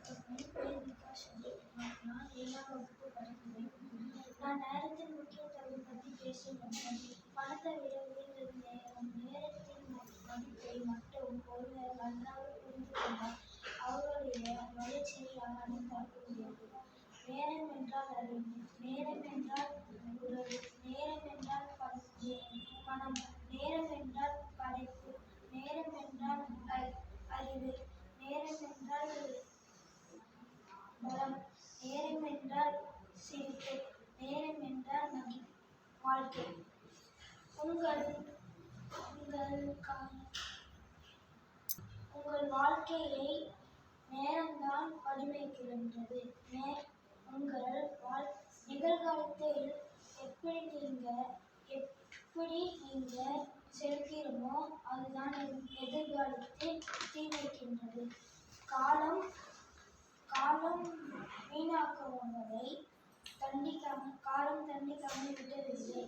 வணக்கம். என் பெயர் விகாஷ். நான் 7ஆம் வகுப்பு படிக்கிறேன். நான் நேரத்தின் முக்கியத்துவம் பற்றி பேசுகிறேன். பணத்தை விட உயர்ந்தது நேரம். நேரத்தின் மதிப்பை மட்டும் ஒருவர் நன்றாக புரிந்து கொண்டால் அவருடைய வளர்ச்சியை அவரால் பார்க்க முடியாது. நேரம் என்றால் அறிவு, நேரம் என்றால் உறவு, நேரம் என்றால் பணம், நேரம் என்றால் படைப்பு, நேரம் என்றால் அறிவு, நேரம் என்றால் பலம், நேரம் என்றால் சிரிப்பு, நேரம் என்றால் வாழ்க்கை. உங்கள் வாழ்க்கையை நேரம்தான் வடிவமைக்கின்றது. உங்கள் நிகழ்காலத்தில் எப்படி நீங்கள் செலுத்துகிறோமோ அதுதான் எதிர்காலத்தில் தீர்மானிக்கின்றது. காலம் வீணாக்குவதை காலம் தண்டிக்காமல் விட்டதில்லை.